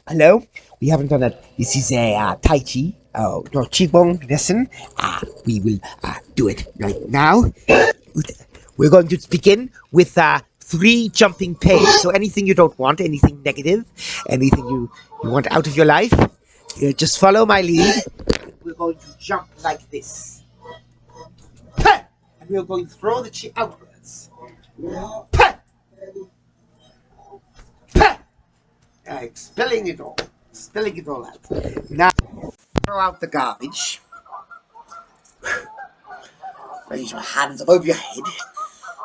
Hello? We haven't done it. This is a Tai Chi, no, Qigong lesson. We will do it right now. We're going to begin with 3 jumping pegs. So anything you don't want, anything negative, anything you want out of your life, just follow my lead. We're going to jump like this. And we're going to throw the chi outwards. Expelling it all. Spilling it all out. Now, throw out the garbage. Raise your hands above your head.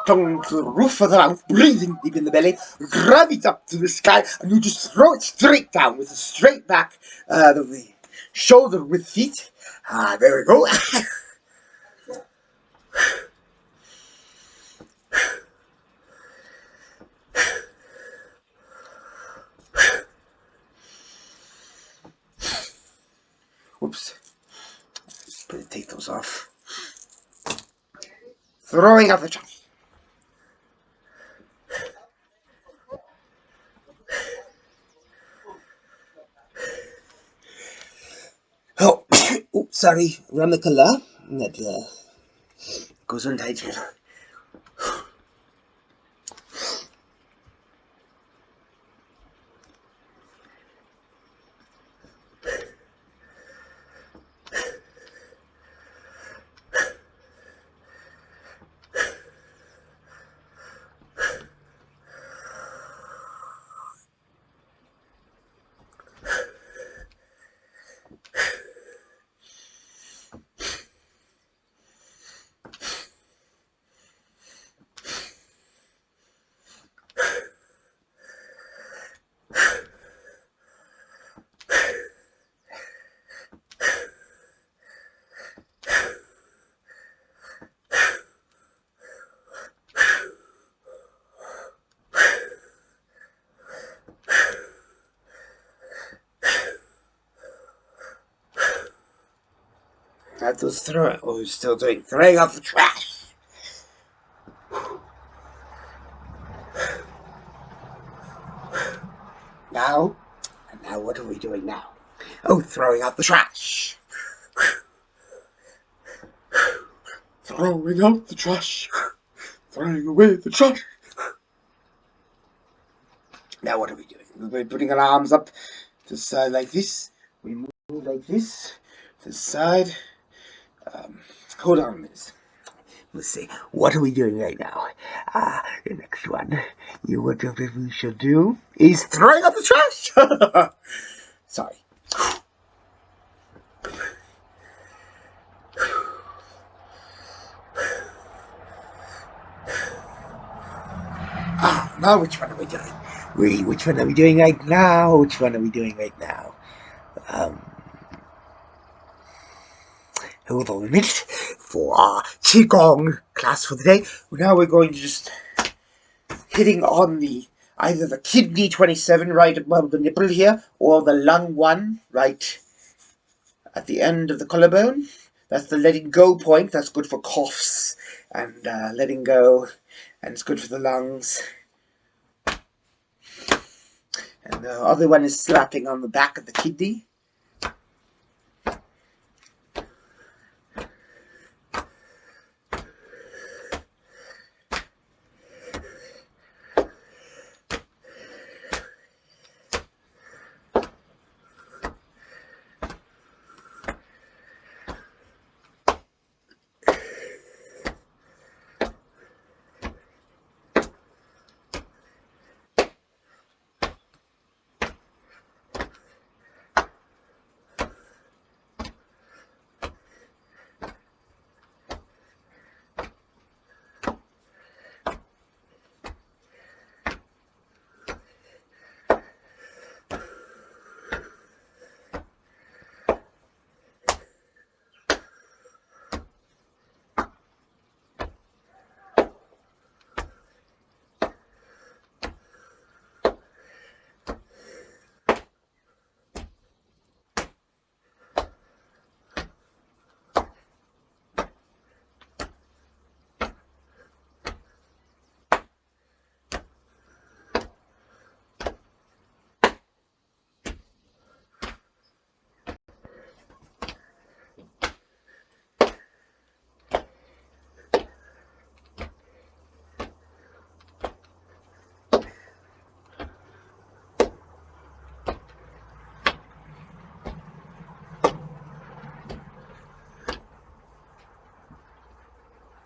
Tongue to the roof of the mouth, breathing deep in the belly. Grab it up to the sky, and you just throw it straight down with a straight back of the shoulder with feet. There we go. Whoops. Take those off. Throwing out the trash. Oh, oops, sorry. Ramicala. That goes untitled. That was throwing. Oh, we're still doing throwing out the trash. Now, and now what are we doing now? Oh, throwing out the trash. Throwing out the trash. Throwing away the trash. Now what are we doing? We're putting our arms up to the side like this. We move like this to the side. Hold on a minute. Let's see. What are we doing right now? The next one. What we should do is throwing out the trash. Sorry. Now which one are we doing? Which one are we doing right now? Which one are we doing right now? Hold on a minute for our Qigong class for the day. Now we're going to just hitting on the either the kidney 27 right above the nipple here, or the lung 1 right at the end of the collarbone. That's the letting go point. That's good for coughs and letting go, and it's good for the lungs. And the other one is slapping on the back of the kidney.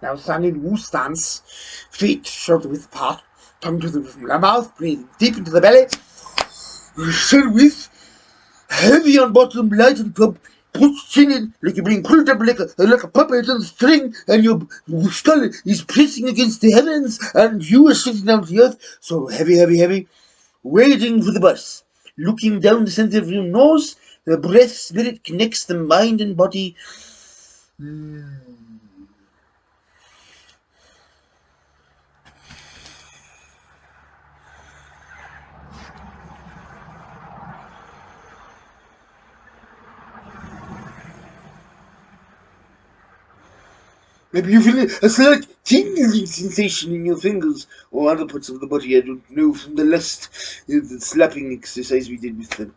Now stand in Wu stance, feet shoulder width apart, tongue to the roof of the mouth, breathing deep into the belly. Chin width, heavy on bottom, light on top. Put chin in like you're being pulled up like a puppet on a string, and your skull is pressing against the heavens, and you are sitting down to the earth. So heavy, heavy, heavy. Waiting for the bus. Looking down the center of your nose, the breath spirit connects the mind and body. Maybe you feel a slight tingling sensation in your fingers or other parts of the body. I don't know from the last the slapping exercise we did with them.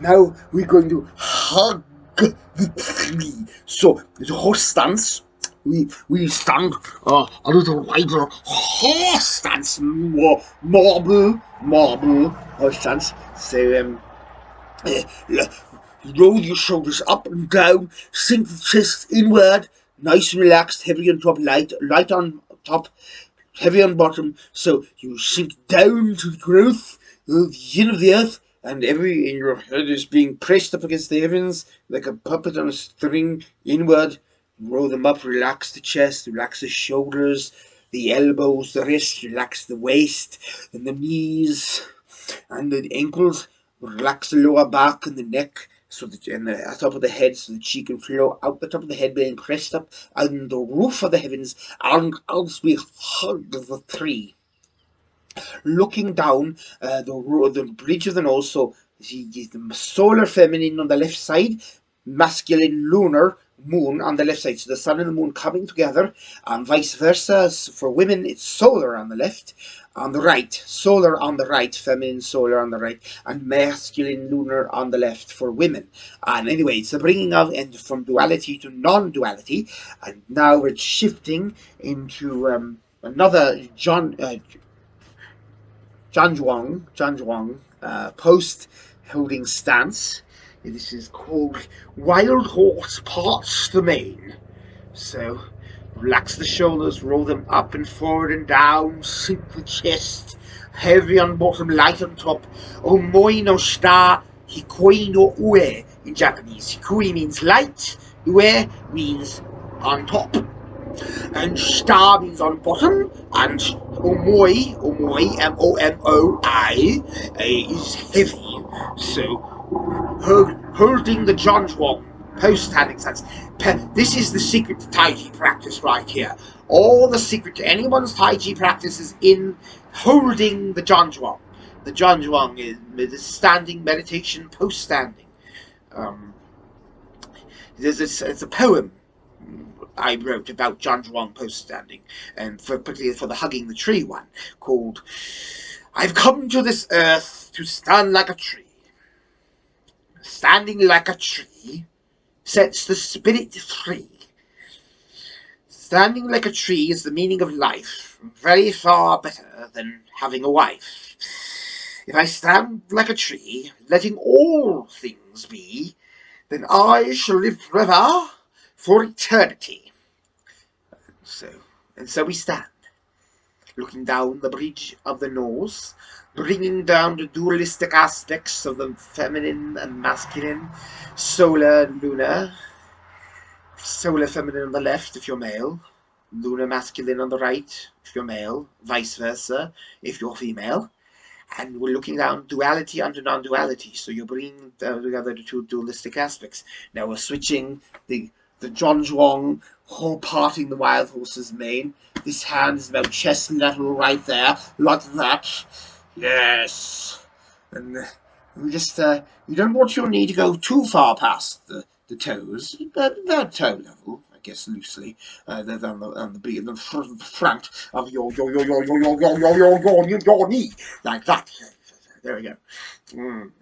Now we're going to hug the tree. So it's a horse stance. We stand a little wider horse stance, marble horse stance. So roll your shoulders up and down, sink the chest inward, nice and relaxed, heavy on top, light on top, heavy on bottom. So you sink down to the growth of the yin of the earth, and every in your head is being pressed up against the heavens like a puppet on a string inward. Roll them up, relax the chest, relax the shoulders, the elbows, the wrists, relax the waist and the knees and the ankles. Relax the lower back and the neck, so that and the top of the head, so that she can flow out the top of the head, being pressed up on the roof of the heavens, and as we hug the tree, looking down the bridge of the nose. So the solar feminine on the left side, masculine lunar moon on the left side. So the sun and the moon coming together, and vice versa. So for women, it's solar on the left, on the right, solar on the right, feminine solar on the right, and masculine lunar on the left for women. And anyway, it's the bringing of and from duality to non-duality, and now we're shifting into another Zhanzhuang post holding stance. This is called Wild Horse Parts the Mane. So relax the shoulders, roll them up and forward and down, sink the chest, heavy on bottom, light on top. Omoi no shita, hikoi no ue in Japanese. Hikoi means light, ue means on top, and star means on bottom, and omoi, M-O-M-O-I, is heavy. So holding the Zhanzhuang post-standing stance. This is the secret to Tai Chi practice right here. All the secret to anyone's Tai Chi practice is in holding the Zhanzhuang. The Zhanzhuang is standing meditation post-standing. It's a poem I wrote about Zhanzhuang post-standing, and particularly for the hugging the tree one, called "I've come to this earth to stand like a tree. Standing like a tree sets the spirit free. Standing like a tree is the meaning of life, very far better than having a wife. If I stand like a tree, letting all things be, then I shall live forever, for eternity." So we stand, looking down the bridge of the nose, bringing down the dualistic aspects of the feminine and masculine, solar and lunar. Solar feminine on the left if you're male, lunar masculine on the right if you're male, vice versa if you're female. And we're looking down duality under non-duality. So you're bringing together the two dualistic aspects. Now we're switching the Zhanzhuang, parting the wild horse's mane. This hand is about chest level right there, like that. Yes. And we just you don't want your knee to go too far past the toes, about toe level, I guess, loosely. They're on the front of your knee, like that. There we go. Mm.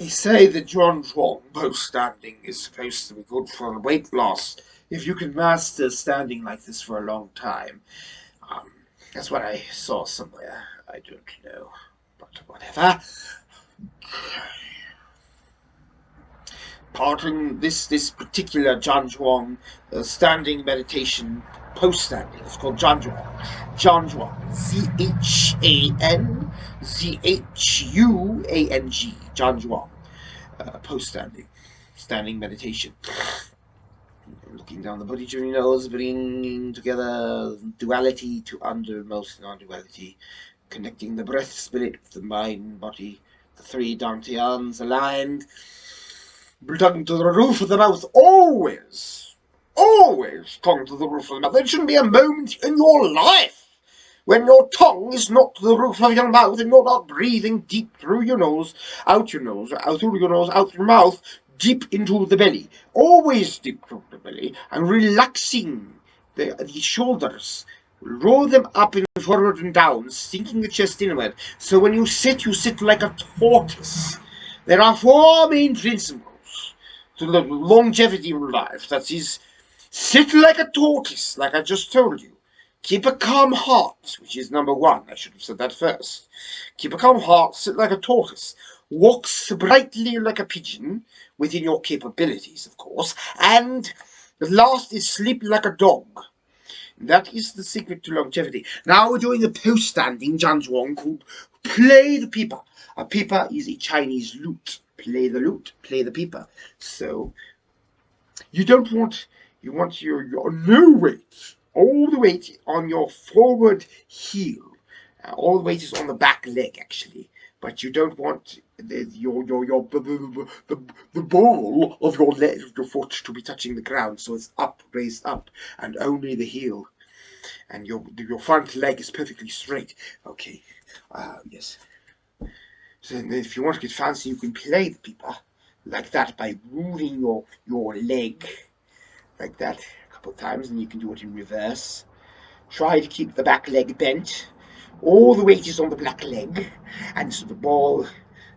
They say that John Chuang post standing is supposed to be good for weight loss if you can master standing like this for a long time. Um, that's what I saw somewhere. I don't know, but whatever. Parting this particular John Chuang standing meditation post standing. It's called John Chuang. John Chuang. Zhanzuang. John Chuang. Post standing meditation. Looking down the body during your nose, bringing together duality to undermost non-duality, connecting the breath spirit with the mind body, the three dantians aligned, tongue to the roof of the mouth, always tongue to the roof of the mouth. There shouldn't be a moment in your life when your tongue is not to the roof of your mouth and you're not breathing deep through your nose, out through your nose, out your mouth, deep into the belly. Always deep through the belly, and relaxing the shoulders. Roll them up and forward and down, sinking the chest inward. So when you sit like a tortoise. There are four main principles to the longevity of life. That is, sit like a tortoise, like I just told you. Keep a calm heart, which is number one. I should have said that first. Keep a calm heart, sit like a tortoise. Walk sprightly like a pigeon, within your capabilities, of course. And the last is sleep like a dog. That is the secret to longevity. Now we're doing a post-standing Zhanzuang called Play the Pipa. A pipa is a Chinese lute. Play the lute, play the pipa. So you want your no weight. All the weight on your forward heel. All the weight is on the back leg, actually. But you don't want the ball of your leg, your foot, to be touching the ground. So it's up, raised up, and only the heel. And your front leg is perfectly straight. Okay. Yes. So if you want to get fancy, you can play the pipa like that by moving your leg like that a couple of times, and you can do it in reverse. Try to keep the back leg bent. All the weight is on the back leg, and so the ball,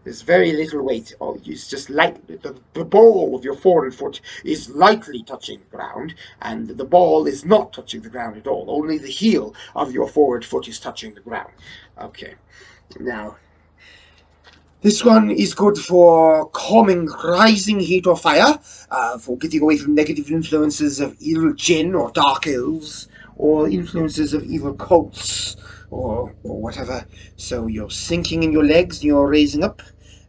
there's very little weight. It's just light. The ball of your forward foot is lightly touching the ground, and the ball is not touching the ground at all. Only the heel of your forward foot is touching the ground. Okay, now this one is good for calming rising heat or fire, for getting away from negative influences of evil jinn or dark elves, or influences of evil cults, or whatever. So you're sinking in your legs, and you're raising up,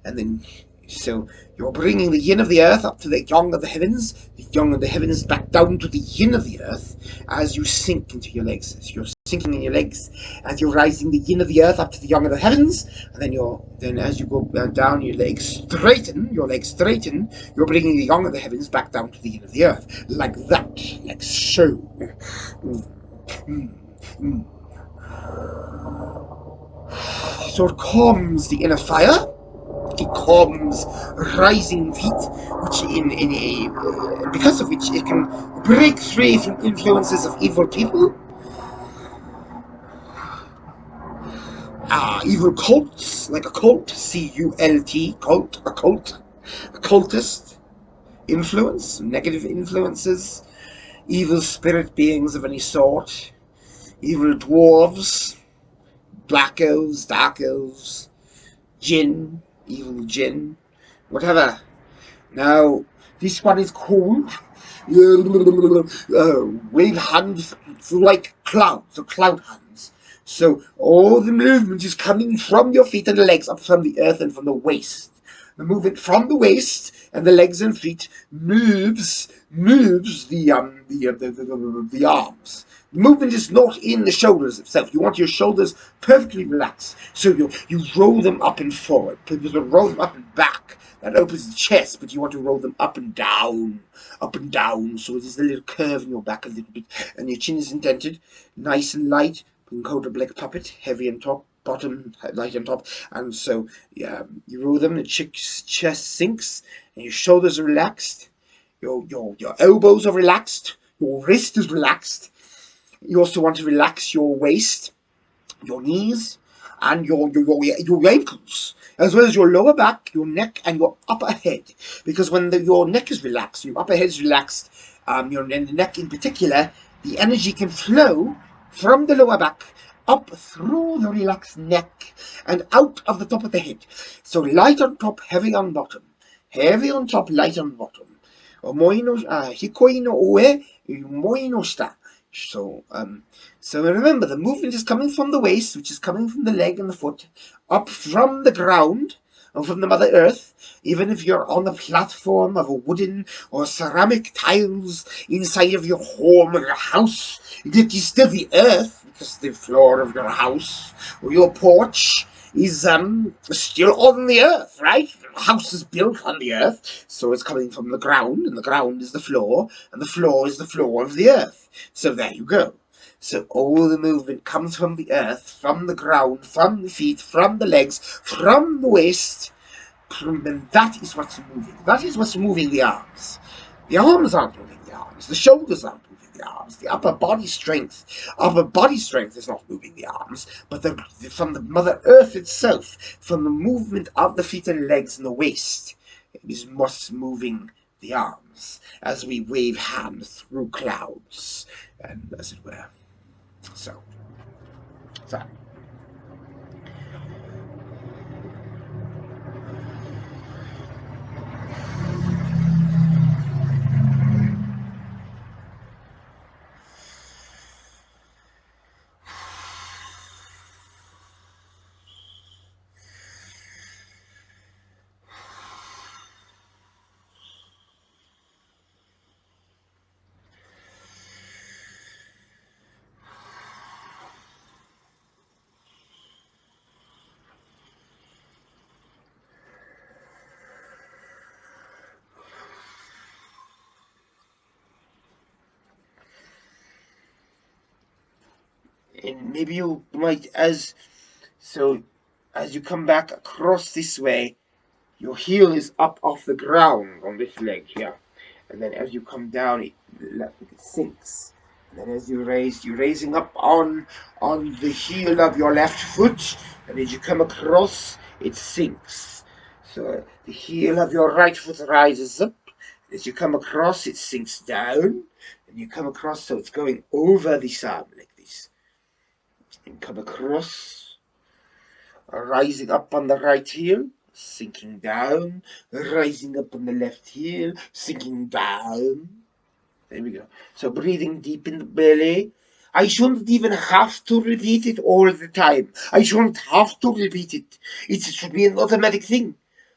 and then so you're bringing the yin of the earth up to the yang of the yang of the heavens back down to the yin of the earth as you sink into your legs. So you're sinking in your legs as you're rising the yin of the earth up to the yang of the heavens, and then as you go down, your legs straighten, you're bringing the yang of the heavens back down to the yin of the earth, like that, like so. So it calms the inner fire. It calms rising heat, which because of which it can break free from influences of evil people, evil cults, like a cult, C-U-L-T, cult, a cultist influence, negative influences, evil spirit beings of any sort, evil dwarves, black elves, dark elves, jinn, evil jinn, whatever. Now, this one is called wave hands like clouds, or cloud hands. So all the movement is coming from your feet and legs, up from the earth and from the waist. The movement from the waist and the legs and feet moves the arms. The movement is not in the shoulders itself. You want your shoulders perfectly relaxed. So you roll them up and forward. People will roll them up and back. That opens the chest, but you want to roll them up and down. So there's a little curve in your back a little bit. And your chin is indented, nice and light. You can hold up like a puppet, heavy on top, bottom, light on top. And so you roll them, the chest sinks, and your shoulders are relaxed. Your elbows are relaxed. Your wrist is relaxed. You also want to relax your waist, your knees, and your ankles. as well as your lower back, your neck, and your upper head. Because when your neck is relaxed, your upper head is relaxed, and the neck in particular, the energy can flow from the lower back up through the relaxed neck and out of the top of the head. So light on top, heavy on bottom. Heavy on top, light on bottom. Hikoi no ue, moi no shita. So remember, the movement is coming from the waist, which is coming from the leg and the foot, up from the ground, and from the Mother Earth. Even if you're on the platform of a wooden or ceramic tiles inside of your home or your house, it is still the earth, because the floor of your house or your porch is still on the earth, right? The house is built on the earth, so it's coming from the ground, and the ground is the floor, and the floor is the floor of the earth. So there you go. So all the movement comes from the earth, from the ground, from the feet, from the legs, from the waist, and that is what's moving. That is what's moving the arms. The arms aren't moving the arms. The shoulders aren't moving the arms. The upper body strength is not moving the arms, but from the Mother Earth itself, from the movement of the feet and legs and the waist, is what's moving the arms as we wave hands through clouds, and as it were. So. And maybe you might, as you come back across this way, your heel is up off the ground on this leg here, and then as you come down, it sinks. And then as you're raising up on the heel of your left foot, and as you come across, it sinks. So the heel of your right foot rises up. As you come across, it sinks down, and you come across, so it's going over this arm like this. And come across, rising up on the right heel, sinking down, rising up on the left heel, sinking down. There we go. So breathing deep in the belly. I shouldn't even have to repeat it all the time. I shouldn't have to repeat it. It should be an automatic thing.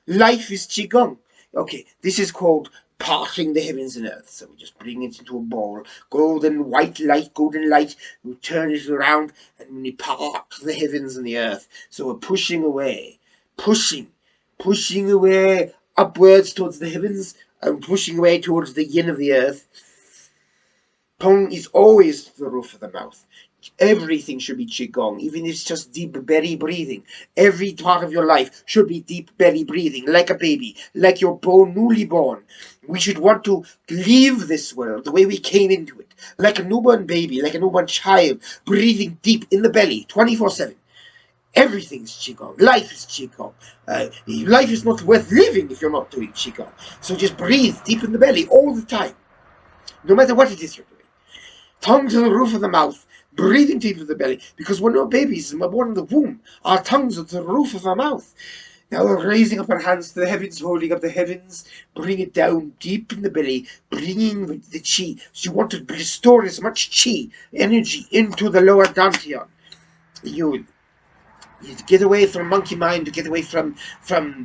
Life is Qigong. Okay, this is called parting the heavens and earth. So we just bring it into a ball. Golden light. We turn it around and we part the heavens and the earth. So we're pushing away. Pushing away upwards towards the heavens and pushing away towards the yin of the earth. Tongue is always the roof of the mouth. Everything should be Qigong, even if it's just deep belly breathing. Every part of your life should be deep belly breathing, like a baby, like you're newly born. We should want to leave this world the way we came into it, like a newborn baby, like a newborn child, breathing deep in the belly, 24/7. Everything's Qigong. Life is Qigong. Life is not worth living if you're not doing Qigong. So just breathe deep in the belly all the time, no matter what it is you're doing. Tongue to the roof of the mouth, breathing deep into the belly, because we're not babies and we're born in the womb. Our tongues are to the roof of our mouth. Now we're raising up our hands to the heavens, holding up the heavens, bring it down deep in the belly, bringing the chi. So you want to restore as much chi, energy, into the lower dantian. You get away from monkey mind, to get away from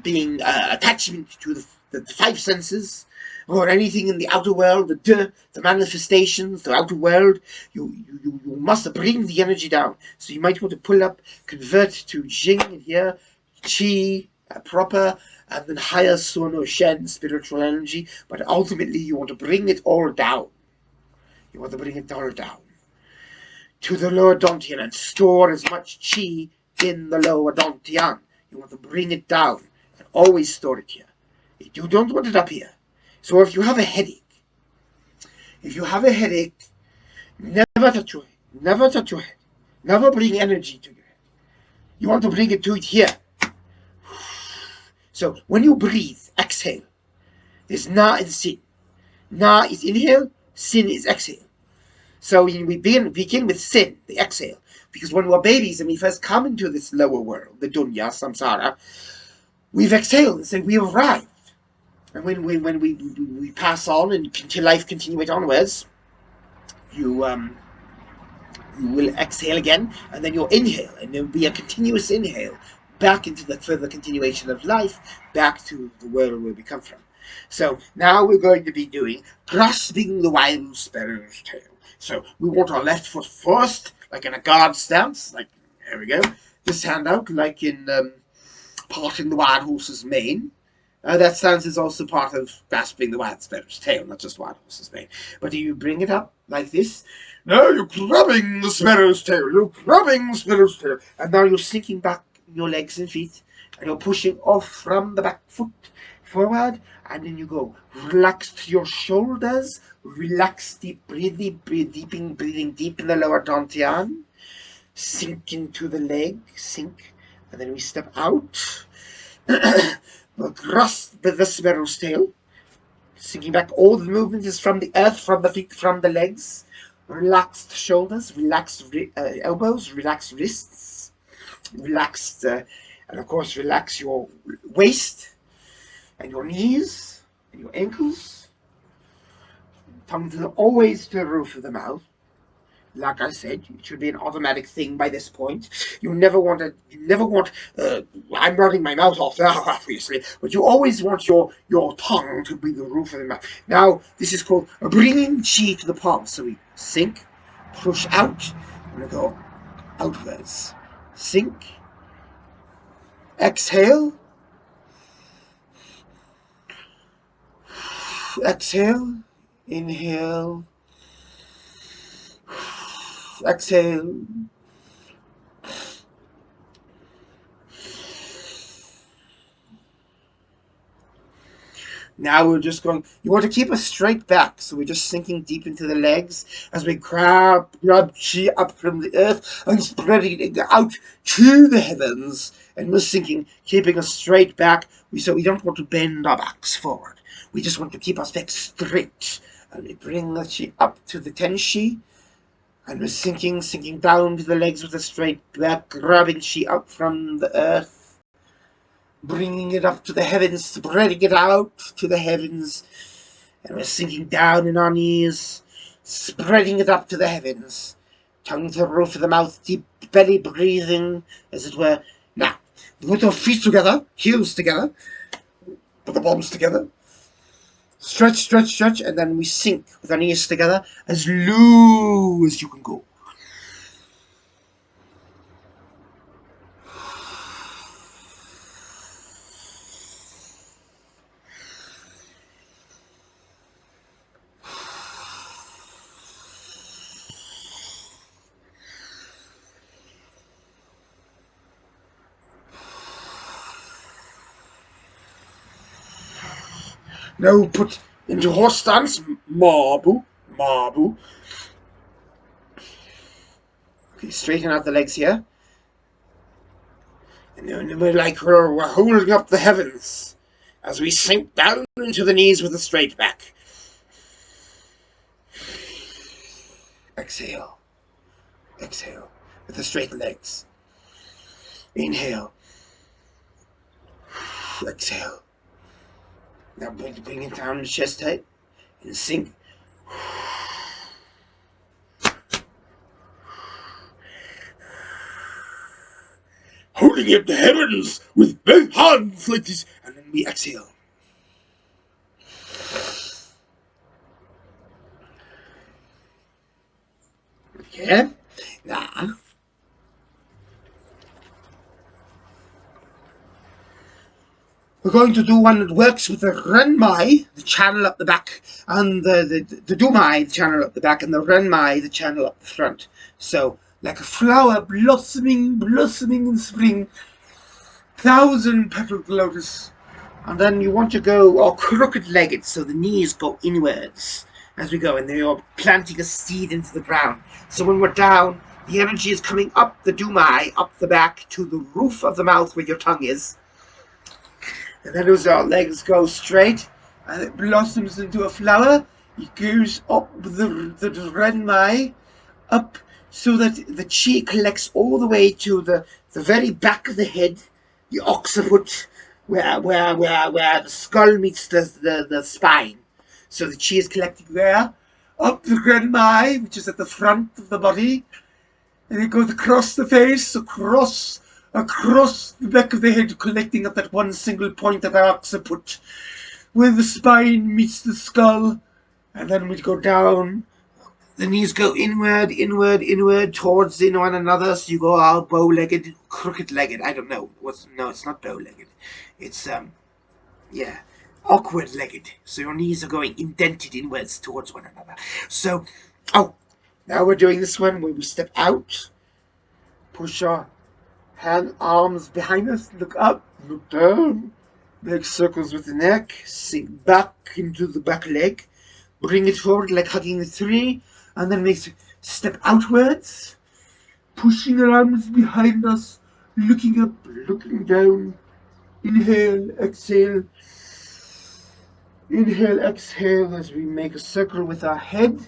being attachment to the five senses, or anything in the outer world, the manifestations, the outer world. You must bring the energy down. So you might want to pull up, convert to Jing in here, Qi, proper, and then higher Sun or Shen, spiritual energy. But ultimately, you want to bring it all down. You want to bring it all down to the lower dantian and store as much Qi in the lower dantian. You want to bring it down and always store it here. You don't want it up here. So if you have a headache, never touch your head. Never bring energy to your head. You want to bring it to it here. So when you breathe, exhale. There's na and sin. Na is inhale, sin is exhale. So we begin with sin, the exhale. Because when we're babies and we first come into this lower world, the dunya, samsara, we've exhaled and said we have arrived. And when we pass on and life continues onwards, you will exhale again, and then you'll inhale, and there will be a continuous inhale back into the further continuation of life, back to the world where we come from. So now we're going to be doing grasping the wild sparrow's tail. So we want our left foot first, like in a guard stance, like, there we go. This hand out, like in parting the wild horse's mane. That stance is also part of grasping the wild sparrow's tail, not just wild horse's mane. But you bring it up like this. Now you're grabbing the sparrow's tail. You're grabbing the sparrow's tail. And now you're sinking back your legs and feet. And you're pushing off from the back foot forward. And then you go. Relax your shoulders. Relax deep breathing. Breathing deep in the lower dantian. Sink into the leg. Sink. And then we step out. We'll grasp the sparrow's tail. Sinking back. All the movement is from the earth, from the feet, from the legs. Relaxed shoulders, relaxed elbows, relaxed wrists, relaxed, and of course relax your waist and your knees and your ankles. Tongue always to the roof of the mouth. Like I said, it should be an automatic thing by this point. You never want, I'm running my mouth off now, obviously, but you always want your tongue to be the roof of the mouth. Now, this is called bringing chi to the palm. So we sink, push out, and we go outwards. Sink, exhale, exhale, inhale, exhale. Now we're just going, you want to keep us straight back, so we're just sinking deep into the legs as we grab chi up from the earth and spreading it out to the heavens. And we're sinking, keeping us straight back. So we don't want to bend our backs forward. We just want to keep our back straight. And we bring the chi up to the tenshi. And we're sinking down to the legs with a straight back, grabbing chi up from the earth, bringing it up to the heavens, spreading it out to the heavens. And we're sinking down in our knees, spreading it up to the heavens. Tongue to the roof of the mouth, deep belly breathing, as it were. Now, put our feet together, heels together, put the palms together. Stretch, stretch, stretch, and then we sink with our knees together as low as you can go. Now put into horse stance, marbu. Okay, straighten out the legs here. And then we're holding up the heavens as we sink down into the knees with a straight back. Exhale. Exhale with the straight legs. Inhale. Exhale. Now bring it down to chest height and sink. Holding up the heavens with both hands like this, and then we exhale. Okay, now we're going to do one that works with the Renmai, the channel up the back, and the Dumai, the channel up the back, and the Renmai, the channel up the front. So, like a flower blossoming in spring, 1,000-petaled lotus. And then you want to go all crooked-legged, so the knees go inwards as we go, and then you're planting a seed into the ground. So when we're down, the energy is coming up the Dumai, up the back, to the roof of the mouth where your tongue is. And then as our legs go straight, and it blossoms into a flower, it goes up the renmai, up so that the chi collects all the way to the very back of the head, the occiput, where the skull meets the spine. So the chi is collecting there, up the renmai, which is at the front of the body, and it goes across the face, across the back of the head, collecting at that one single point of our occiput, where the spine meets the skull, and then we go down. The knees go inward, towards in one another, so you go out bow-legged, crooked-legged. I don't know. No, it's not bow-legged. It's, yeah, awkward-legged. So your knees are going indented inwards towards one another. So, now we're doing this one where we step out, push our arms behind us, look up, look down, make circles with the neck, sink back into the back leg, bring it forward like hugging the tree, and then make step outwards, pushing our arms behind us, looking up, looking down, inhale, exhale, exhale as we make a circle with our head,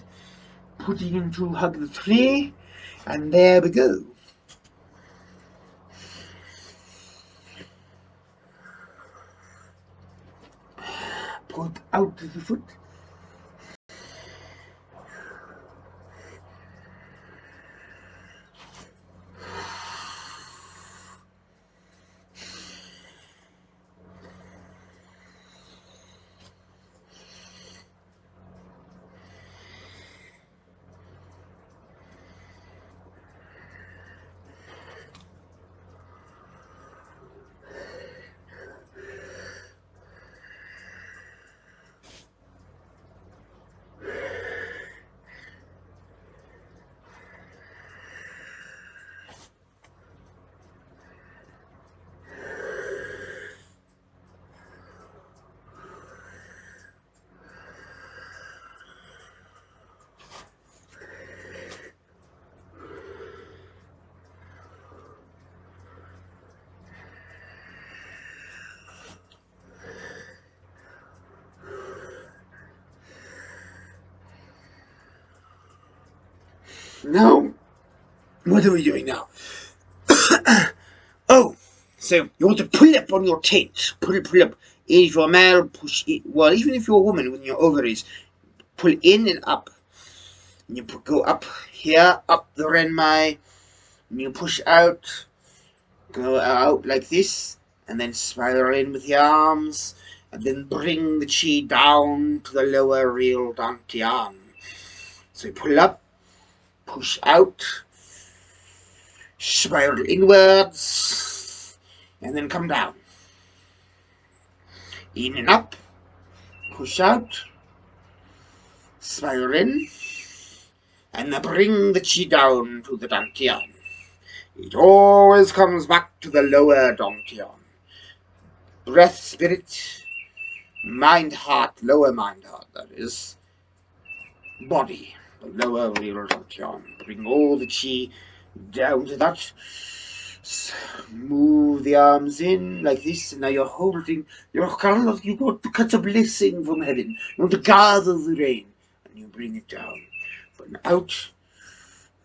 putting into hug the tree, and there we go. Pull out the foot. Now, what are we doing now? So you want to pull up on your tent. Pull up. If you're a male, push it. Well, even if you're a woman with your ovaries, pull in and up. And you go up here, up the renmai, and you push out, go out like this, and then spiral in with your arms, and then bring the chi down to the lower real dantian. So you pull up, push out, spiral inwards, and then come down. In and up, push out, spiral in, and then bring the chi down to the dantian. It always comes back to the lower dantian. Breath, spirit, mind, heart, lower mind, heart, that is. Body, the lower real dantian. Bring all the chi down to that. Move the arms in like this, and now you're holding your candle. You want to catch a blessing from heaven. You want to gather the rain, and you bring it down. But out,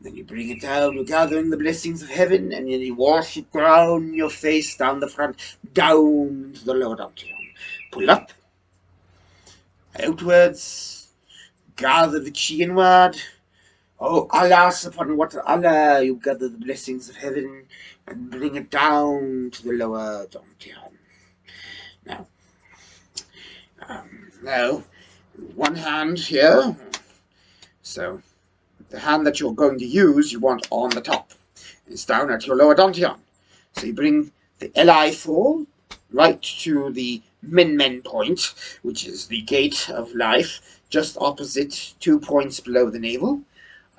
then you bring it down. You're gathering the blessings of heaven, and then you wash it down your face, down the front, down to the lower dantian. Pull up, outwards, gather the chi inward. Oh Allah, upon what Allah, you gather the blessings of heaven and bring it down to the lower dantian. Now, one hand here. So, the hand that you're going to use, you want on the top. It's down at your lower dantian. So you bring the Li4 right to the men point, which is the gate of life, just opposite 2 points below the navel,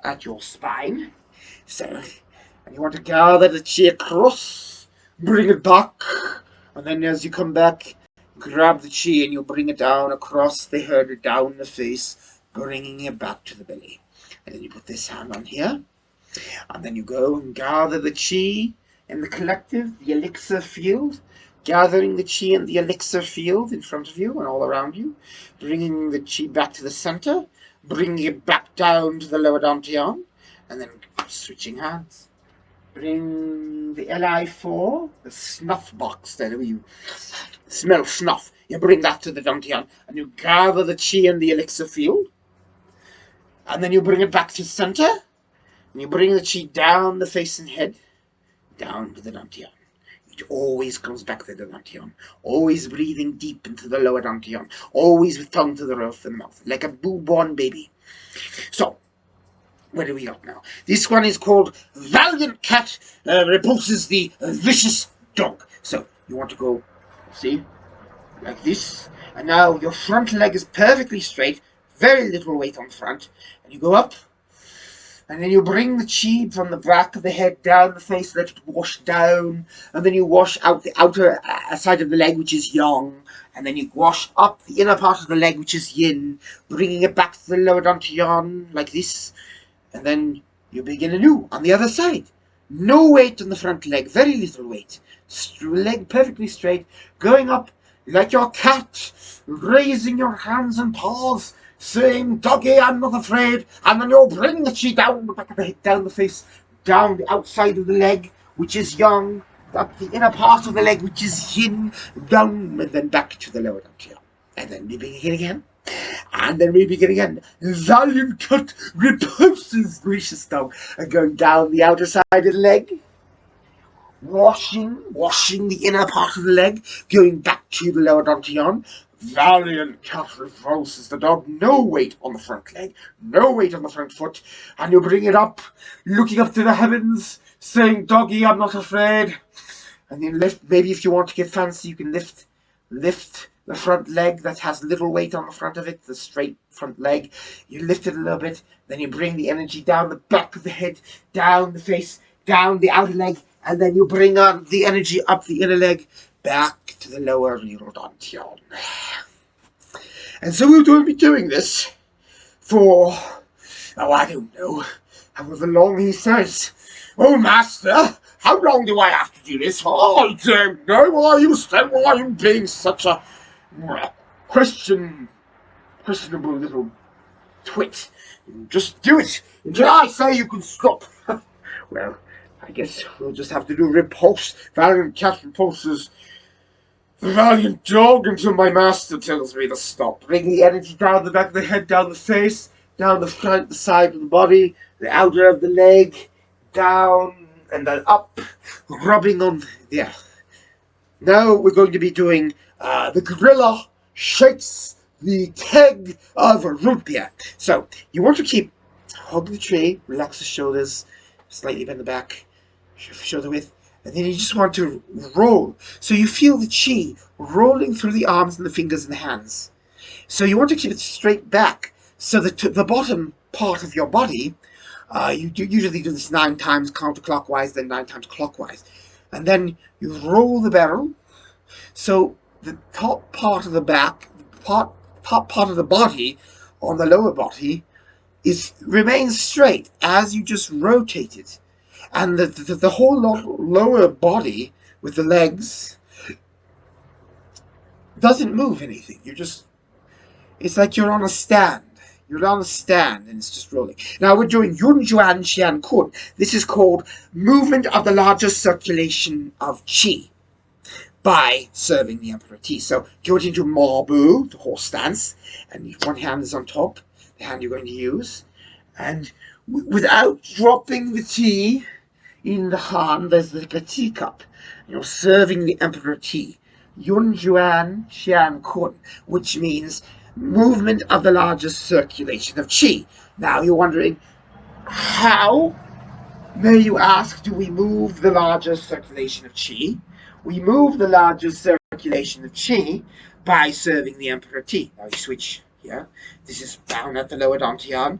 at your spine. So, and you want to gather the chi across, bring it back, and then as you come back, grab the chi and you bring it down across the head, down the face, bringing it back to the belly. And then you put this hand on here, and then you go and gather the chi in the collective, the elixir field, gathering the chi in the elixir field in front of you and all around you, bringing the chi back to the center, bringing it back down to the lower dantian, and then switching hands. Bring the Li4, the snuff box there, where you smell snuff. You bring that to the dantian, and you gather the chi in the elixir field, and then you bring it back to center, and you bring the chi down the face and head, down to the dantian. It always comes back to the dantian, always breathing deep into the lower dantian, always with tongue to the roof of the mouth, like a newborn baby. So, where do we got now? This one is called Valiant Cat Repulses the Vicious Dog. So, you want to go, see, like this, and now your front leg is perfectly straight, very little weight on the front, and you go up, and then you bring the chi from the back of the head down the face, let it wash down, and then you wash out the outer side of the leg, which is yang, and then you wash up the inner part of the leg, which is yin, bringing it back to the lower dantian, like this, and then you begin anew on the other side. No weight on the front leg, very little weight, leg perfectly straight, going up like your cat, raising your hands and paws, saying, "Doggy, I'm not afraid," and then you'll bring the chi down the back of the head, down the face, down the outside of the leg, which is yang, up the inner part of the leg, which is yin, down, and then back to the lower dantian. And then we begin again. And then we begin again. Valiant Cat Repulses Vicious Dog, and going down the outer side of the leg, washing the inner part of the leg, going back to the lower dantian. Valiant Cat Repulses the dog, no weight on the front leg, no weight on the front foot, and you bring it up, looking up to the heavens, saying, "Doggy, I'm not afraid." And then lift, maybe if you want to get fancy, you can lift the front leg that has little weight on the front of it, the straight front leg. You lift it a little bit, then you bring the energy down the back of the head, down the face, down the outer leg, and then you bring on the energy up the inner leg, back to the lower dantian. And so we're going to be doing this for, I don't know, however long he says. "Oh, master, how long do I have to do this for?" "I don't know. Why are you being such a questionable little twit? Just do it until I say you can stop." Well, I guess we'll just have to do Valiant Cat Repulses the Valiant Dog until my master tells me to stop. Bring the energy down the back of the head, down the face, down the front, the side of the body, the outer of the leg, down and then up, rubbing on, yeah. Now we're going to be doing the gorilla shakes the keg of root beer. So you want to hug the tree, relax the shoulders, slightly bend the back, shoulder width, and then you just want to roll. So you feel the chi rolling through the arms and the fingers and the hands. So you want to keep it straight back, so that the bottom part of your body, you usually do this 9 times counterclockwise, then 9 times clockwise. And then you roll the barrel, so the top part of the back, top part of the body on the lower body remains straight as you just rotate it. And the whole lower body with the legs doesn't move anything. It's like you're on a stand. You're on a stand and it's just rolling. Now we're doing Yun Juan Xian Kun. This is called movement of the larger circulation of Qi by serving the Emperor Ti. So go into Ma Bu, the horse stance, and one hand is on top, the hand you're going to use. And without dropping the tea in the hand, there's like a teacup. You're serving the Emperor Ti. Yun Juan Xian Kun, which means movement of the largest circulation of Qi. Now you're wondering, how, may you ask, do we move the largest circulation of Qi? We move the largest circulation of Qi by serving the Emperor Ti. Now you switch here. This is down at the lower dantian.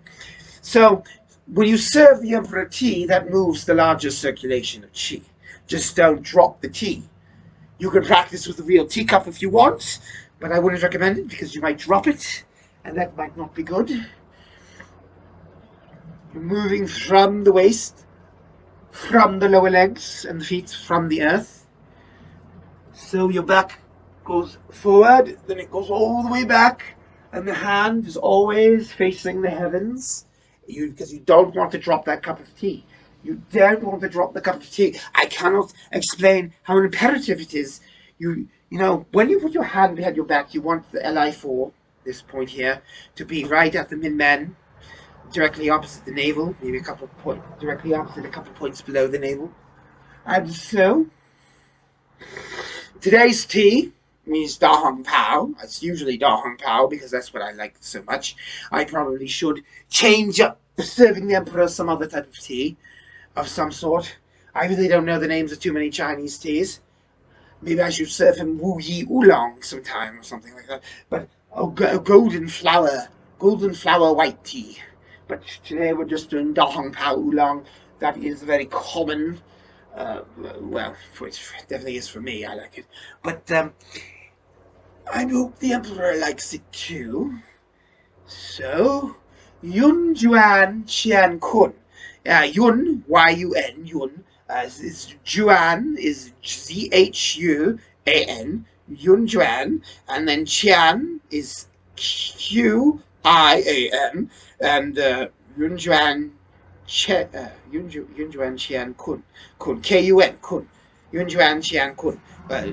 So when you serve the Emperor Ti, that moves the largest circulation of Qi. Just don't drop the tea. You can practice with a real teacup if you want, but I wouldn't recommend it because you might drop it, and that might not be good. You're moving from the waist, from the lower legs and the feet, from the earth, So your back goes forward, then it goes all the way back, and the hand is always facing the heavens. Because you don't want to drop that cup of tea. You don't want to drop the cup of tea. I cannot explain how imperative it is. You know, when you put your hand behind your back, you want the LI4, this point here, to be right at the min-men, directly opposite the navel, maybe a couple of points, directly opposite, a couple of points below the navel. And so, today's tea means Da Hong Pao. It's usually Da Hong Pao because that's what I like so much. I probably should change up serving the Emperor some other type of tea of some sort. I really don't know the names of too many Chinese teas. Maybe I should serve him Wu Yi Oolong sometime or something like that. But golden flower white tea. But today we're just doing Da Hong Pao Oolong. That is very common. Well, it definitely is for me. I like it. But I hope the Emperor likes it too. So, Yun Juan Qian Kun. Yun, Y-U-N, Yun. Is Juan, is Z-H-U-A-N. Yun Juan. And then Qian is Q-I-A-N. And Yun Juan Yun Juan Qian Kun. Kun. K-U-N. Kun. Yun Juan Qian Kun.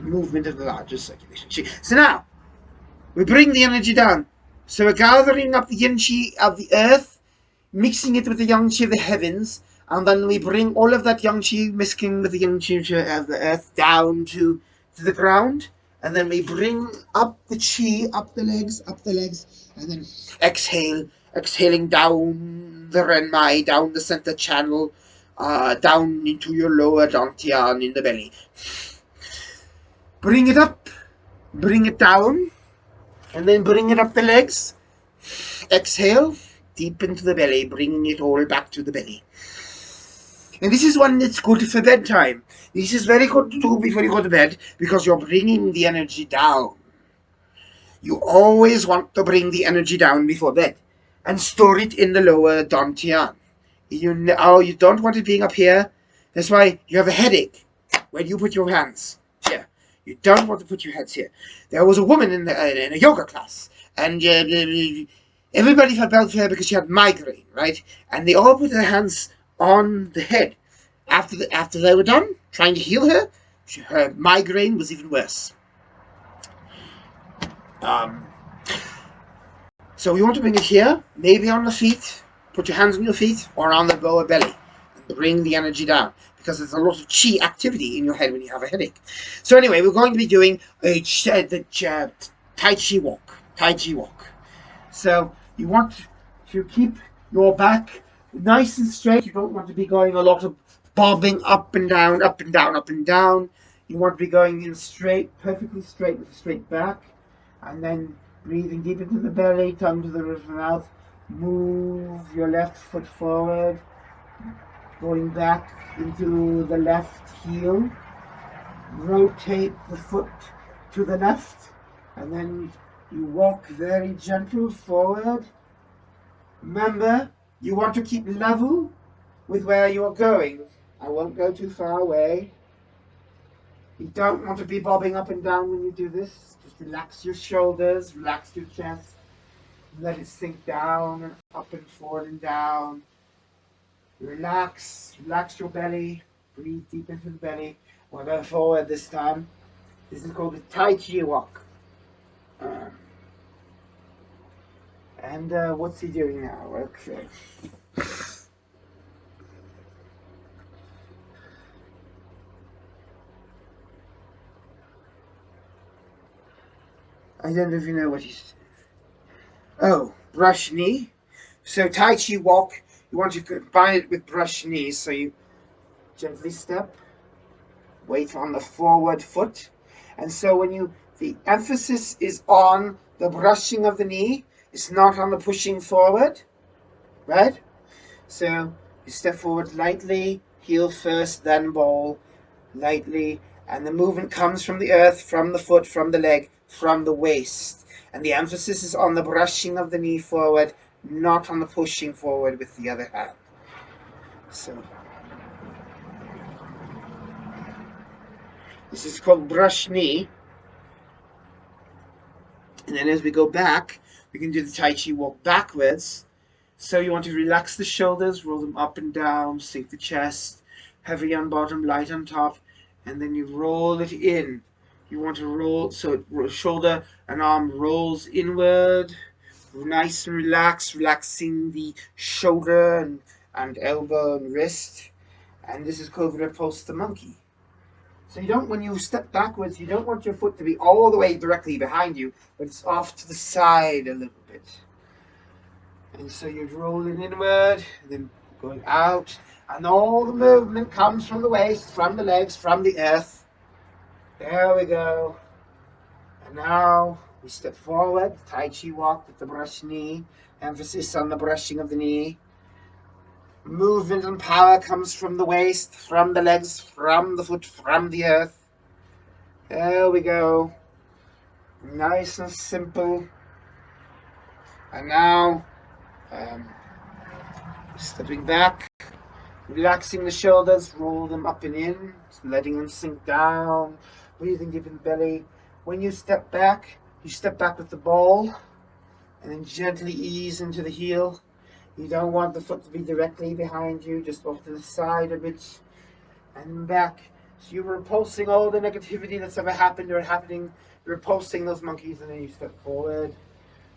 Movement of the largest circulation. So now, we bring the energy down. So we're gathering up the yin chi of the earth, mixing it with the yang chi of the heavens, and then we bring all of that yang chi mixing with the yang chi of the earth down to the ground, and then we bring up the chi, up the legs, and then exhaling down the renmai, down the center channel, down into your lower dantian in the belly. Bring it up, bring it down, and then bring it up the legs. Exhale, deep into the belly, bringing it all back to the belly. And this is one that's good for bedtime. This is very good to do before you go to bed because you're bringing the energy down. You always want to bring the energy down before bed and store it in the lower dantian. You don't want it being up here. That's why you have a headache when you put your hands here. You don't want to put your hands here. There was a woman in a yoga class, and everybody felt bad for her because she had migraine, right? And they all put their hands on the head. After they were done trying to heal her, her migraine was even worse. So you want to bring it here, maybe on the feet. Put your hands on your feet or on the lower belly, and bring the energy down because there's a lot of chi activity in your head when you have a headache. So anyway, we're going to be doing the Tai Chi walk. Tai Chi walk. So you want to keep your back nice and straight. You don't want to be going a lot of bobbing up and down, up and down, up and down. You want to be going in straight, perfectly straight with a straight back. And then breathing deep into the belly, tongue to the roof of the mouth. Move your left foot forward, going back into the left heel. Rotate the foot to the left, and then you walk very gentle forward. Remember, you want to keep level with where you are going. I won't go too far away. You don't want to be bobbing up and down when you do this. Just relax your shoulders, relax your chest. Let it sink down and up and forward and down. Relax your belly. Breathe deep into the belly. We'll go forward this time. This is called the Tai Chi walk. And what's he doing now? Okay. I don't know if you know what he's... Oh, brush knee. So Tai Chi walk, you want to combine it with brush knees. So you gently step, weight on the forward foot. And so when the emphasis is on the brushing of the knee, it's not on the pushing forward, right? So you step forward lightly, heel first, then bowl, lightly. And the movement comes from the earth, from the foot, from the leg, from the waist. And the emphasis is on the brushing of the knee forward, not on the pushing forward with the other hand. So This is called brush knee. And then as we go back, we can do the Tai Chi walk backwards. So you want to relax the shoulders, roll them up and down, sink the chest, heavy on bottom, light on top, and then you roll it in. You want to roll, so shoulder and arm rolls inward, nice and relaxed, relaxing the shoulder and elbow and wrist. And this is called Repulse the monkey. So you don't, when you step backwards, you don't want your foot to be all the way directly behind you, but it's off to the side a little bit. And so you're rolling inward, and then going out, and all the movement comes from the waist, from the legs, from the earth. There we go. And now we step forward, Tai Chi walk with the brush knee, emphasis on the brushing of the knee. Movement and power comes from the waist, from the legs, from the foot, from the earth. There we go. Nice and simple. And now, stepping back, relaxing the shoulders, roll them up and in, letting them sink down, breathing deep in the belly. When you step back with the ball, and then gently ease into the heel. You don't want the foot to be directly behind you, just off to the side a bit, and back. So you're repulsing all the negativity that's ever happened or happening. You're repulsing those monkeys, and then you step forward,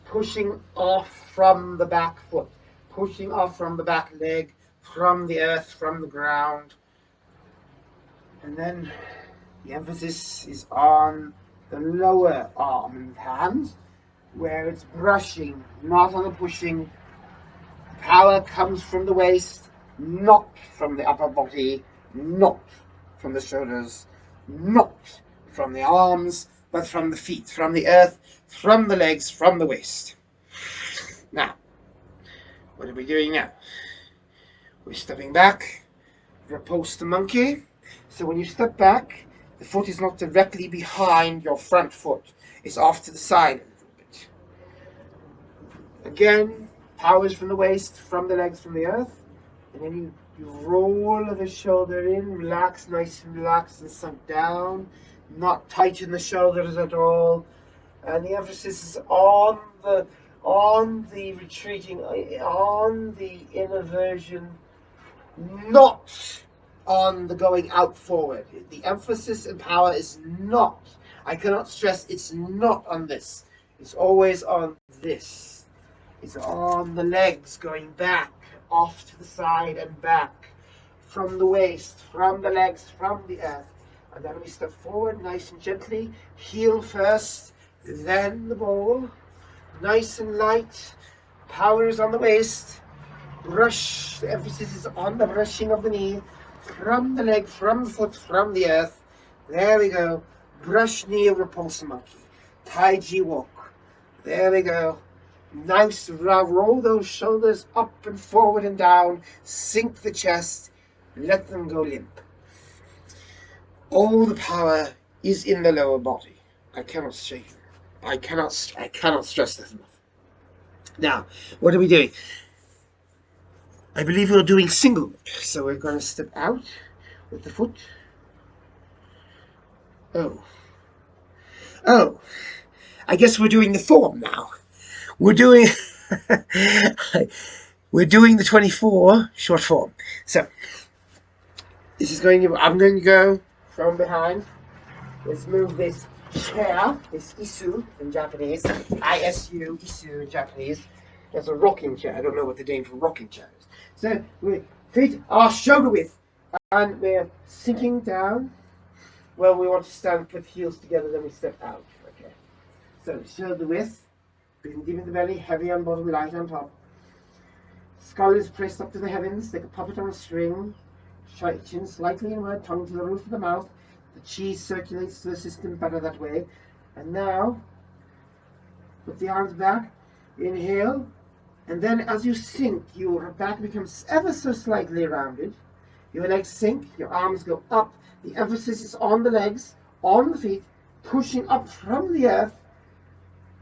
pushing off from the back foot, pushing off from the back leg, from the earth, from the ground. And then the emphasis is on the lower arm and hand, where it's brushing, not on the pushing. Power comes from the waist, not from the upper body, not from the shoulders, not from the arms, but from the feet, from the earth, from the legs, from the waist. Now, what are we doing now? We're stepping back, repulse the monkey. So when you step back, the foot is not directly behind your front foot. It's off to the side a little bit. Again, power is from the waist, from the legs, from the earth. And then you roll the shoulder in, relax, nice and relaxed and sunk down. Not tighten the shoulders at all. And the emphasis is on the retreating, on the inversion, not on the going out forward. The emphasis and power is not, I cannot stress, it's not on this. It's always on this. It's on the legs going back, off to the side and back, from the waist, from the legs, from the earth. And then we step forward nice and gently, heel first, then the ball, nice and light, power is on the waist, brush, the emphasis is on the brushing of the knee, from the leg, from the foot, from the earth. There we go, brush knee, repulse monkey, Tai Chi walk. There we go. Nice, roll those shoulders up and forward and down, sink the chest, let them go limp. All the power is in the lower body. I cannot stress this enough. Now, what are we doing? I believe we're doing single whip. So we're going to step out with the foot. Oh, I guess we're doing the form now. We're doing we're doing the 24 short form. So this is I'm going to go from behind. Let's move this chair, this isu in Japanese, ISU, isu in Japanese. That's a rocking chair. I don't know what the name for rocking chair is. So feet are shoulder width, and we're sinking down. Well, we want to stand, put heels together, then we step out. Okay. So shoulder width, breathing deep in the belly, heavy on bottom, light on top. Skull is pressed up to the heavens like a puppet on a string. Chin slightly inward, tongue to the roof of the mouth. The chi circulates to the system better that way. And now, put the arms back, inhale, and then as you sink, your back becomes ever so slightly rounded. Your legs sink, your arms go up. The emphasis is on the legs, on the feet, pushing up from the earth.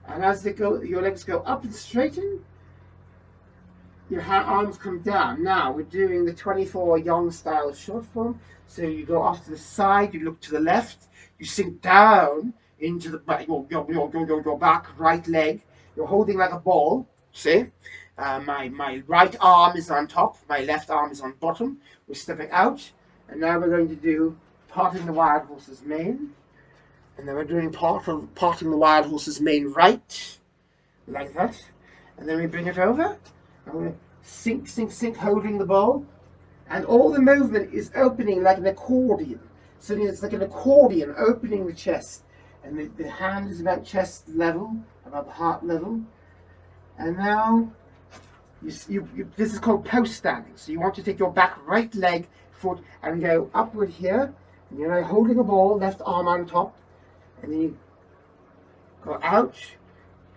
And as they go, your legs go up and straighten. Your arms come down. Now we're doing the 24 yang style short form. So you go off to the side, you look to the left, you sink down into the back, your back right leg. You're holding like a ball, see? My right arm is on top, my left arm is on bottom. We're stepping out, and now we're going to do parting the wild horse's mane. And then we're doing parting the wild horse's mane right, like that. And then we bring it over, and we sink, sink, sink, holding the ball. And all the movement is opening like an accordion. So it's like an accordion opening the chest. And the hand is about chest level, about the heart level. And now, this is called post standing. So you want to take your back right leg, foot, and go upward here. And you're now holding a ball, left arm on top. And then you go out.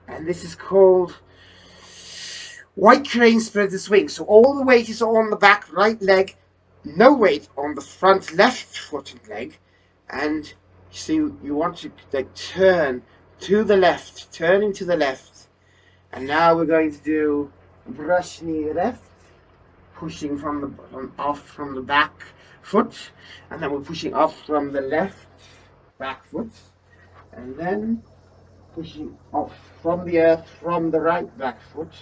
And this is called white crane spread the swing. So all the weight is on the back right leg, no weight on the front left foot and leg. And so you want to like turn to the left, turning to the left. And now we're going to do brush knee left, pushing off from the back foot, and then we're pushing off from the left back foot, and then pushing off from the earth from the right back foot.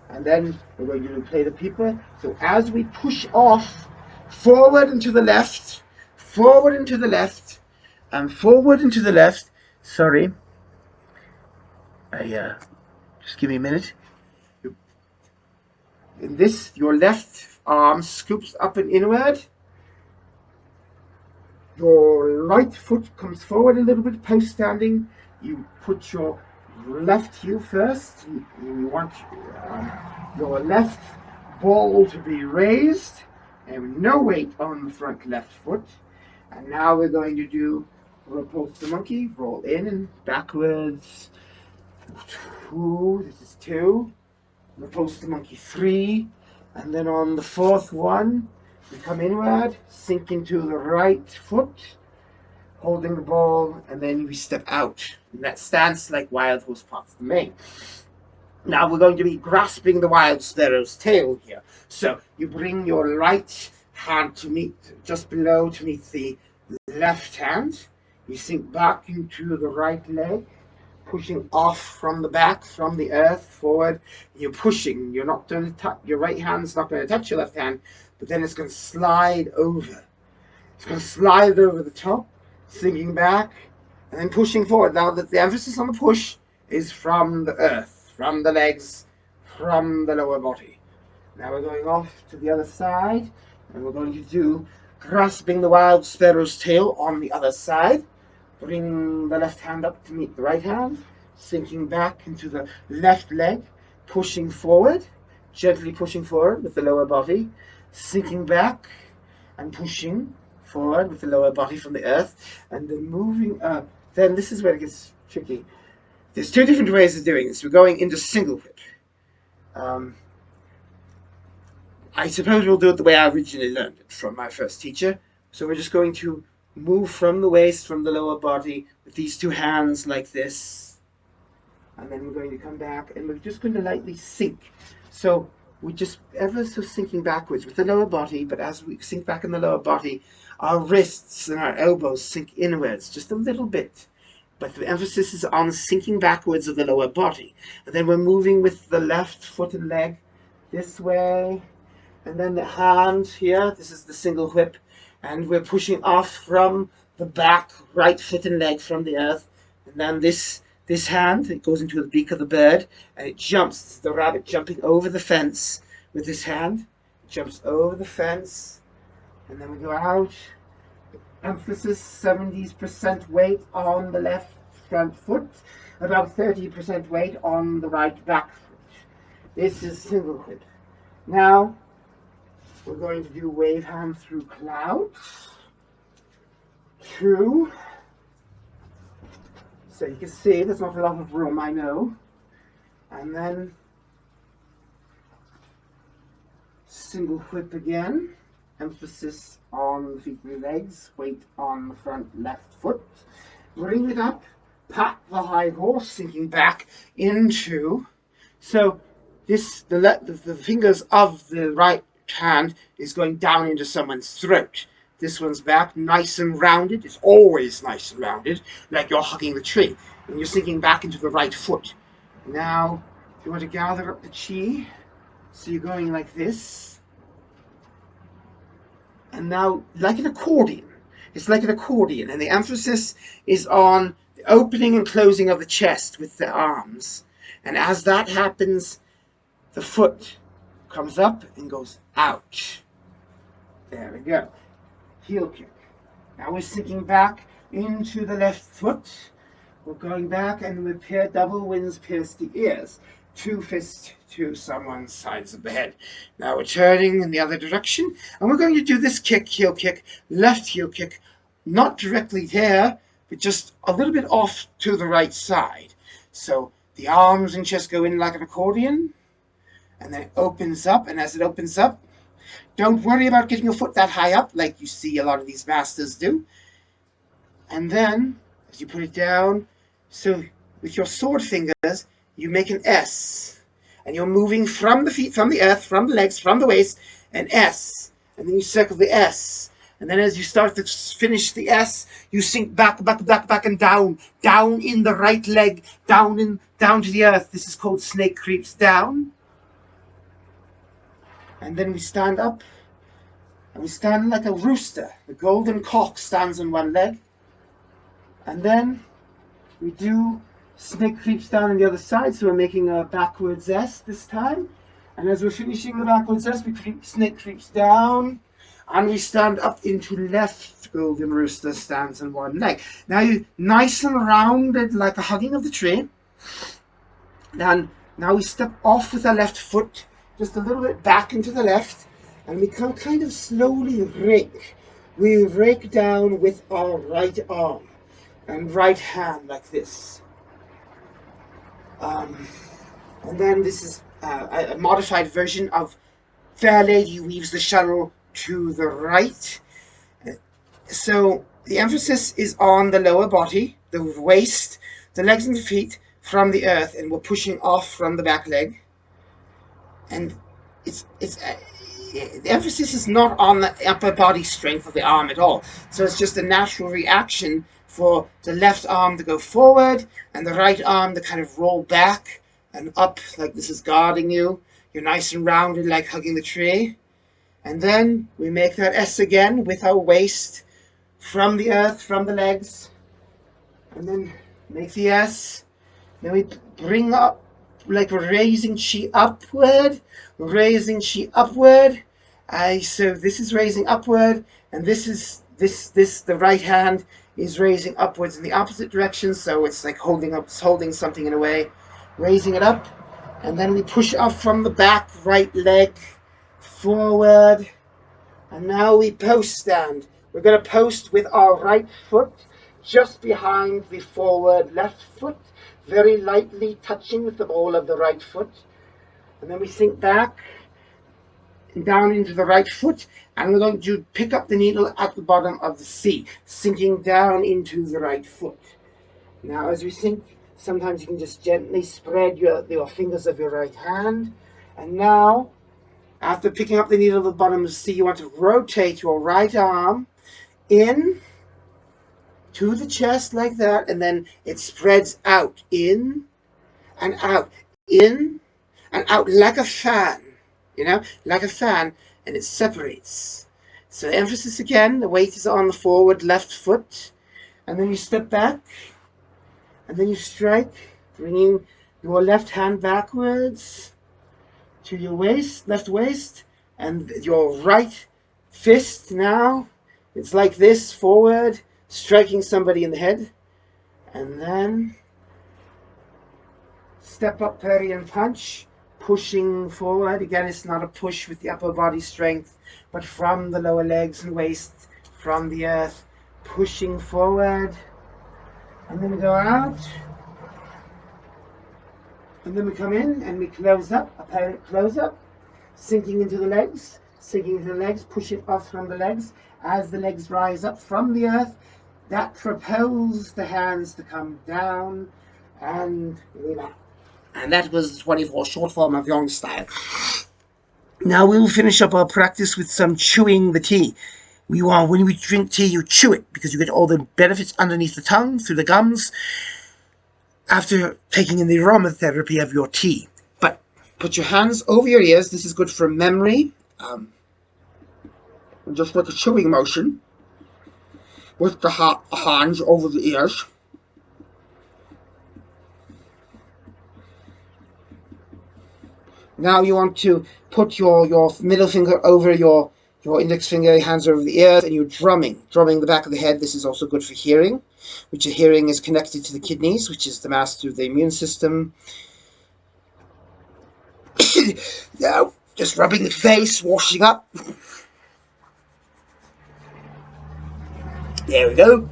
And then we're going to play the peeper. So as we push off, forward and to the left, forward and to the left, and forward and to the left. Sorry. Just give me a minute. In this, your left arm scoops up and inward. Your right foot comes forward a little bit, post standing. You put your left heel first. You want your left ball to be raised and no weight on the front left foot. And now we're going to do repulse the monkey. Roll in and backwards. 2. This is 2. Repulse the monkey 3. And then on the 4th one, we come inward, sink into the right foot, holding the ball, and then we step out. And that stance like wild horse parts the mane. Now we're going to be grasping the wild sparrow's tail here. So you bring your right hand to meet, just below to meet the left hand. You sink back into the right leg, pushing off from the back, from the earth, forward. You're pushing. You're not going to touch, your right hand's not going to touch your left hand, but then it's going to slide over. It's going to slide over the top, sinking back, and then pushing forward. Now that the emphasis on the push is from the earth, from the legs, from the lower body. Now we're going off to the other side, and we're going to do grasping the wild sparrow's tail on the other side. Bring the left hand up to meet the right hand, sinking back into the left leg, pushing forward, gently pushing forward with the lower body, sinking back and pushing forward with the lower body from the earth, and then moving up. Then this is where it gets tricky. There's 2 different ways of doing this. We're going into single whip. I suppose we'll do it the way I originally learned it from my first teacher. So we're just going to move from the waist, from the lower body, with these 2 hands like this. And then we're going to come back, and we're just going to lightly sink. So we're just ever so sinking backwards with the lower body, but as we sink back in the lower body, our wrists and our elbows sink inwards just a little bit. But the emphasis is on sinking backwards of the lower body. And then we're moving with the left foot and leg this way. And then the hand here, this is the single whip. And we're pushing off from the back, right foot and leg from the earth. And then this hand, it goes into the beak of the bird. And it jumps, it's the rabbit jumping over the fence with this hand. It jumps over the fence. And then we go out. Emphasis, 70% weight on the left front foot. About 30% weight on the right back foot. This is single whip. Now, we're going to do wave hand through clouds. 2. So you can see there's not a lot of room, I know. And then single whip again. Emphasis on the feet and legs, weight on the front left foot. Bring it up, pat the high horse, sinking back into. So this the fingers of the right hand is going down into someone's throat. This one's back, nice and rounded. It's always nice and rounded, like you're hugging the tree. And you're sinking back into the right foot. Now, you want to gather up the chi. So you're going like this. And now, like an accordion. It's like an accordion. And the emphasis is on the opening and closing of the chest with the arms. And as that happens, the foot comes up and goes out. There we go. Heel kick. Now we're sinking back into the left foot. We're going back and we double winds pierce the ears. 2 fists to someone's sides of the head. Now we're turning in the other direction, and we're going to do this kick, heel kick, left heel kick, not directly there, but just a little bit off to the right side. So the arms and chest go in like an accordion, and then it opens up, and as it opens up, don't worry about getting your foot that high up like you see a lot of these masters do. And then, as you put it down, so with your sword fingers, you make an S. And you're moving from the feet, from the earth, from the legs, from the waist, an S. And then you circle the S. And then as you start to finish the S, you sink back, and down. Down in the right leg, down to the earth. This is called snake creeps down. And then we stand up. And we stand like a rooster. The golden cock stands on one leg. And then we do snake creeps down on the other side, so we're making a backwards S this time. And as we're finishing the backwards S, snake creeps down, and we stand up into left golden rooster stands on one leg. Now you nice and rounded like a hugging of the tree. Then now we step off with our left foot, just a little bit back into the left, and we can kind of slowly rake. We rake down with our right arm and right hand like this. And then this is a modified version of Fair Lady weaves the shuttle to the right. So the emphasis is on the lower body, the waist, the legs and the feet from the earth, and we're pushing off from the back leg. And the emphasis is not on the upper body strength of the arm at all. So it's just a natural reaction for the left arm to go forward and the right arm to kind of roll back and up like this is guarding you. You're nice and rounded like hugging the tree. And then we make that S again with our waist from the earth, from the legs. And then make the S. Then we bring up like we're raising chi upward, raising chi upward. So this is raising upward, and this is the right hand is raising upwards in the opposite direction, so it's like holding something in a way, raising it up, and then we push up from the back right leg forward, and now we post stand. We're going to post with our right foot just behind the forward left foot, very lightly touching with the ball of the right foot, and then we sink back down into the right foot, and we're going to pick up the needle at the bottom of the C, sinking down into the right foot. Now as we sink, sometimes you can just gently spread your fingers of your right hand, and now after picking up the needle at the bottom of the C, you want to rotate your right arm in to the chest like that, and then it spreads out, in and out like a fan. Like a fan, and it separates. So the emphasis again, the weight is on the forward left foot, and then you step back, and then you strike, bringing your left hand backwards to your waist, left waist, and your right fist now, it's like this, forward, striking somebody in the head, and then step up, parry and punch, pushing forward. Again, it's not a push with the upper body strength, but from the lower legs and waist, from the earth, pushing forward. And then we go out. And then we come in and we close up, apparent close up, sinking into the legs, push it off from the legs. As the legs rise up from the earth, that propels the hands to come down and relax. And that was 24 short form of Yang style. Now we will finish up our practice with some chewing the tea. When we drink tea, you chew it because you get all the benefits underneath the tongue, through the gums, after taking in the aromatherapy of your tea. But put your hands over your ears. This is good for memory. Just like a chewing motion with the hands over the ears. Now you want to put your middle finger over your index finger, hands over the ears, and you're drumming the back of the head. This is also good for hearing, which your hearing is connected to the kidneys, which is the master of the immune system. Now, just rubbing the face, washing up. There we go.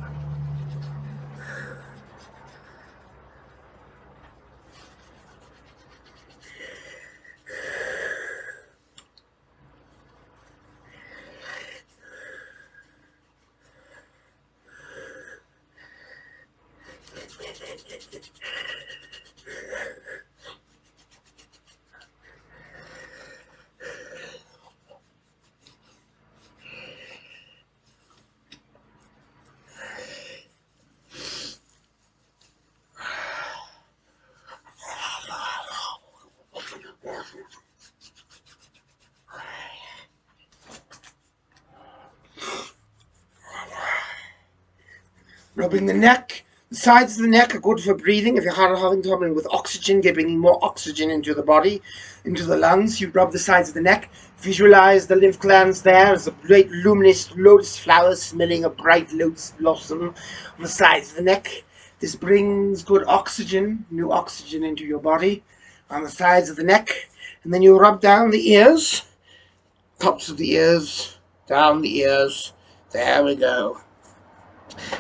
Rubbing the neck. The sides of the neck are good for breathing. If you're having trouble with oxygen, bringing more oxygen into the body, into the lungs, you rub the sides of the neck. Visualize the lymph glands there as a great luminous lotus flower smelling a bright lotus blossom on the sides of the neck. This brings good oxygen, new oxygen into your body on the sides of the neck. And then you rub down the ears, tops of the ears, down the ears. There we go.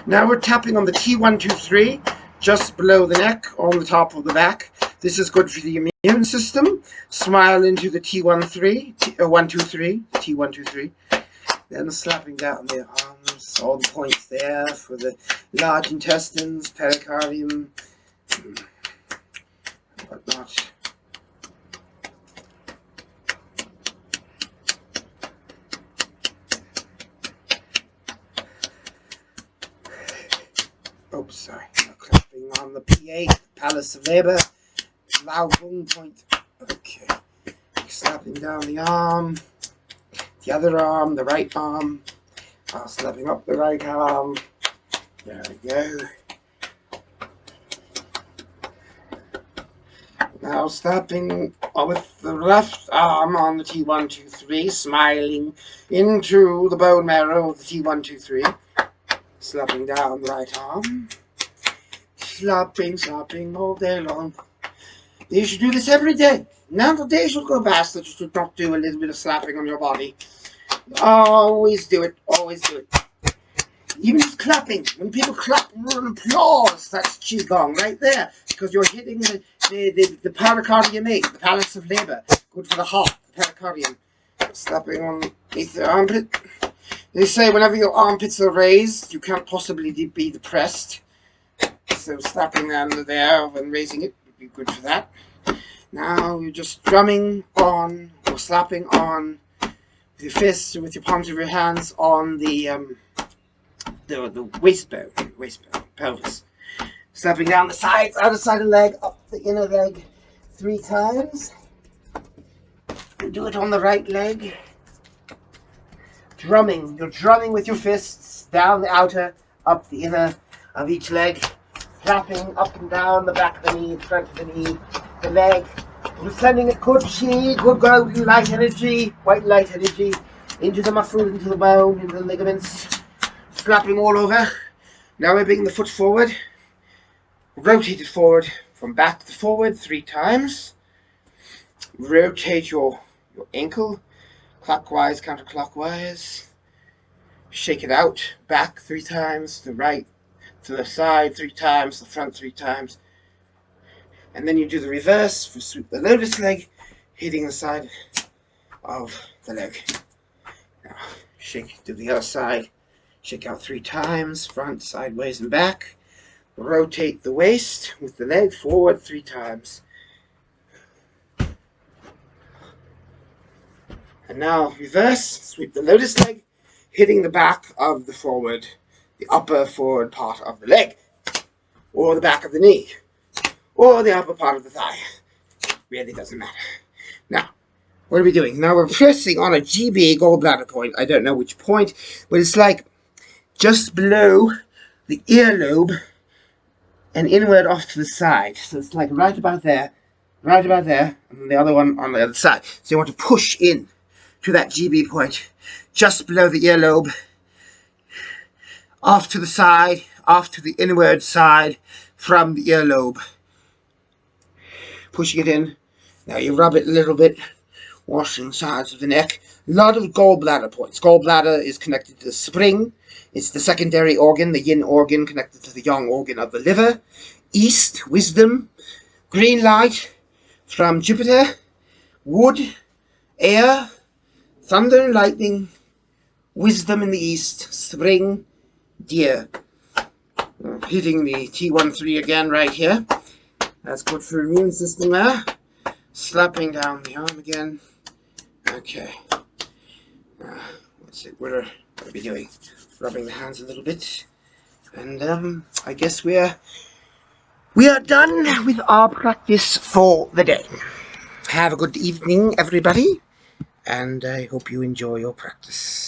Now we're tapping on the T123, just below the neck, on the top of the back. This is good for the immune system. Smile into the T123. Then slapping down the arms, all the points there for the large intestines, pericardium, and whatnot. Oops, sorry. Clapping on the P8, Palace of Labor, loud bone point. Okay. Slapping down the arm, the other arm, the right arm. Slapping up the right arm. There we go. Now slapping with the left arm on the T123, smiling into the bone marrow of the T123. Slapping down the right arm. Slapping all day long. You should do this every day. Now the day should go past that you should not do a little bit of slapping on your body. Always do it. Always do it. Even just clapping. When people clap and applause, that's Qigong right there. Because you're hitting the pericardium 8, the palace of labor. Good for the heart, the pericardium. Slapping underneath the armpit. They say whenever your armpits are raised, you can't possibly be depressed. So slapping under there and raising it would be good for that. Now you're just drumming on or slapping on with your fists or with your palms of your hands on the waist bone, pelvis. Slapping down the sides, outer side of the leg, up the inner leg 3 times. You do it on the right leg. Drumming. You're drumming with your fists down the outer, up the inner of each leg. Clapping up and down the back of the knee, front of the knee, the leg. You're sending a good chi, good golden light energy, white light energy, into the muscle, into the bone, into the ligaments. Slapping all over. Now we're bringing the foot forward. Rotate it forward from back to forward 3 times. Rotate your ankle clockwise, counterclockwise. Shake it out. Back 3 times. The right to the side 3 times. The front 3 times. And then you do the reverse for sweep the lotus leg, hitting the side of the leg. Now shake to the other side. Shake out 3 times. Front, sideways, and back. Rotate the waist with the leg forward 3 times. And now reverse, sweep the lotus leg, hitting the back of the upper forward part of the leg, or the back of the knee, or the upper part of the thigh. Really doesn't matter. Now, what are we doing? Now we're pressing on a GB gallbladder point. I don't know which point, but it's like just below the earlobe and inward off to the side. So it's like right about there, and then the other one on the other side. So you want to push in to that GB point, just below the earlobe, off to the side, off to the inward side from the earlobe. Pushing it in. Now you rub it a little bit, washing the sides of the neck. A lot of gallbladder points. Gallbladder is connected to the spring. It's the secondary organ, the yin organ, connected to the yang organ of the liver. East, wisdom. Green light from Jupiter. Wood, air, thunder and lightning. Wisdom in the east. Spring, deer. Hitting the T13 again right here. That's good for the immune system there. Slapping down the arm again. Okay. Let's see, what are we doing? Rubbing the hands a little bit. And I guess we are done with our practice for the day. Have a good evening, everybody. And I hope you enjoy your practice.